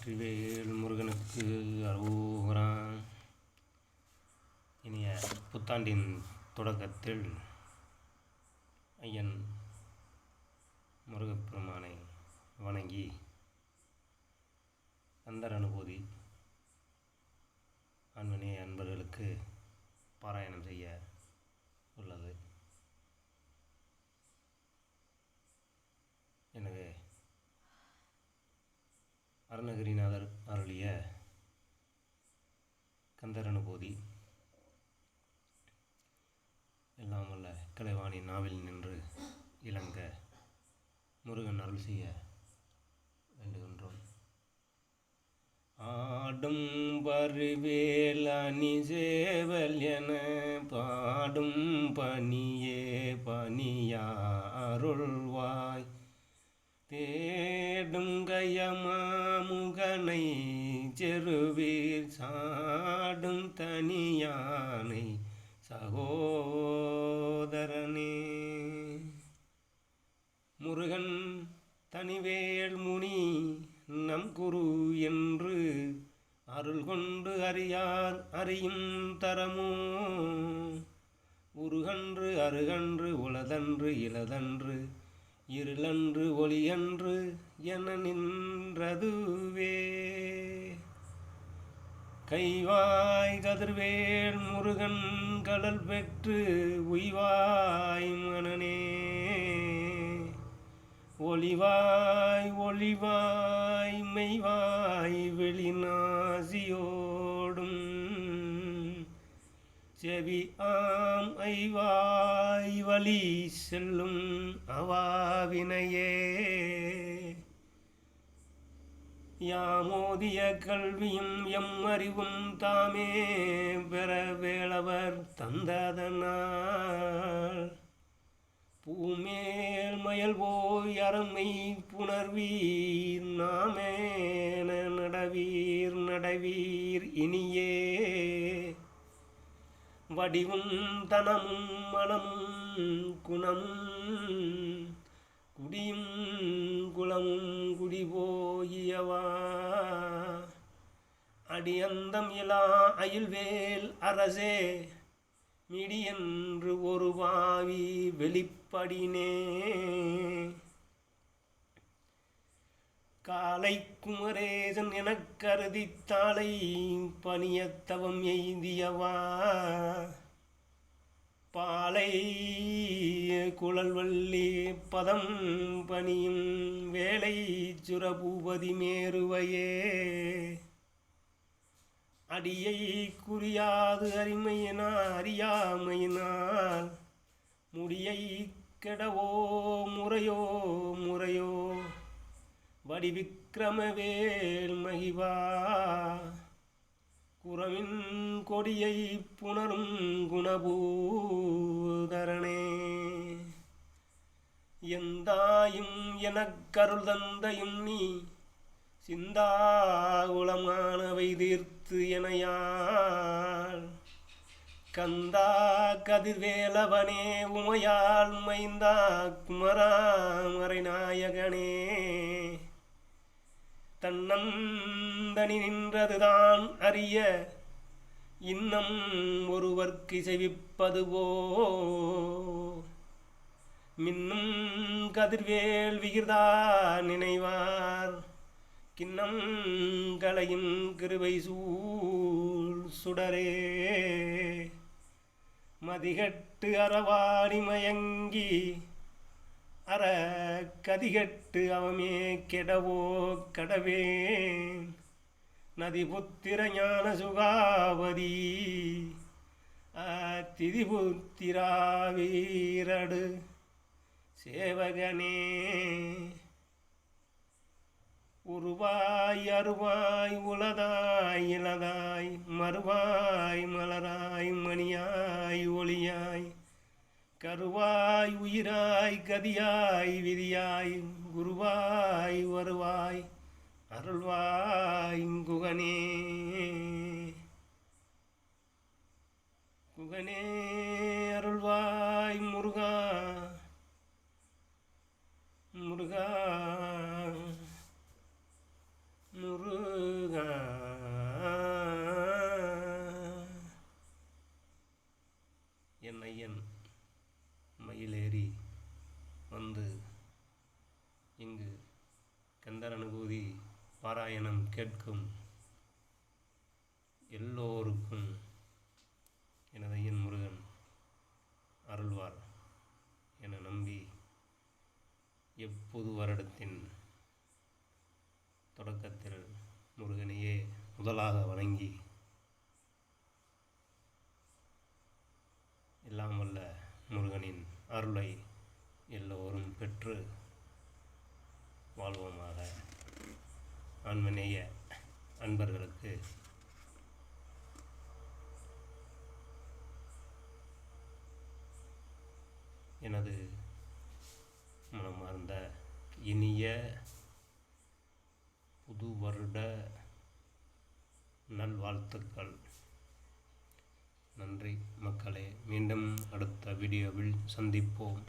வெற்றிவேல் முருகனுக்கு அரோகரா. இனிய புத்தாண்டின் தொடக்கத்தில் ஐயன் முருகப்பெருமானை வணங்கி கந்தர் அனுபூதி ஆன்மீக அன்பர்களுக்கு பாராயணம் செய்ய உள்ளது. எனவே அருணகிரிநாதர் அருளிய கந்தர் அனுபூதி எல்லாம் வல்ல கலைவாணி நாவில் நின்று இளங்க முருகன் அருள் செய்ய வேண்டுகின்றோம். ஆடும் பருவேல் அணி சேவல் என பாடும் பணியே பணியா அருள்வாய், தேடும் கயமாமுகனை செருவீர் சாடும் தனியானை சகோதரனே. முருகன் தனிவேல் முனி நம் குரு என்று அருள் கொண்டு அறியார் அறியும் தரமோ, உருகன்று அருகன்று உளதன்று இளதன்று இருளன்று ஒளியன்று என நின்றதுவே. கைவாய் கதிர்வேல் முருகன் கடல் பெற்று உய்வாய் மனனே, ஒளிவாய் ஒளிவாய் மெய்வாய் வெளிநாசியோடும் செவி ஆம் ஐவாய் வழி செல்லும் அவாவினையே. யாமோதிய கல்வியும் எம் அறிவும் தாமே பெற வேளவர் தந்ததனால், பூமேல் மயல் போய் அறமை புணர்வீர் நாமேன நடவீர் நடவீர் இனியே. வடிவும் தனமும் மனமும் குணமும் குடியும் குலமும் குடிபோயவா, அடியந்தம் இலா அயில்வேல் அரசே மிடியென்று ஒரு பாவி வெளிப்படினே. காலை குமரேசன் எனக் கருதித்தாளை பணியத்தவம் எய்தியவா, பாலை குழல்வள்ளி பதம் பணியும் வேலை சுரபூபதி மேருவையே. அடியை குறியாது அறியாமையினால் முடியை கெடவோ முறையோ முறையோ, வடிவிக்கிரமவேல் மகிவா குரமின் கொடியை புணரும் குணபூதரனே. எந்தாயும் எனக்கருள் தந்தையும் நீ சிந்தாகுளமானவை தீர்த்து எனையாள், கந்தா கதிர்வேலவனே உமையாள் மைந்தா குமரா மறைநாயகனே. தன்னந்தனி நின்றதுதான் அறிய இன்னம் ஒருவர்க்கு செவிப்பதுவோ, மின்னும் கதிர்வேல் விகிர்தா நினைவார் கிண்ணம் களையும் கிருபை சூழ் சுடரே. மதிகட்டு அறவாடி மயங்கி அற கதிகட்டு அவமே கெடவோ கடவேன், நதிபுத்திர ஞான சுகாவதி திதிபுத்திராவீரடு சேவகனே. உருவாய் அருவாய் உளதாய் இளதாய் மறுவாய் மலராய் மணியாய் ஒளியாய் கருவாய் உயிராய் கதியாய் விதியாய் குருவாய் வருவாய் அருள்வாய் குகனே. குகனே அருள்வாய் முருகா முருகா முருகா மயிலேறி வந்து இங்கு கந்தர் அனுபூதி பாராயணம் கேட்கும் எல்லோருக்கும் எனது ஐயன் முருகன் அருள்வார் என நம்பி எப்போது வருடத்தின் தொடக்கத்தில் முருகனையே முதலாக வணங்கி எல்லாம் வல்ல முருகனின் அருளை எல்லோரும் பெற்று வாழ்வோமாக. ஆன்மநேய அன்பர்களுக்கு எனது மனமார்ந்த இனிய புது வருட நல்வாழ்த்துக்கள். நன்றி மக்களே. மீண்டும் அடுத்த வீடியோவில் சந்திப்போம்.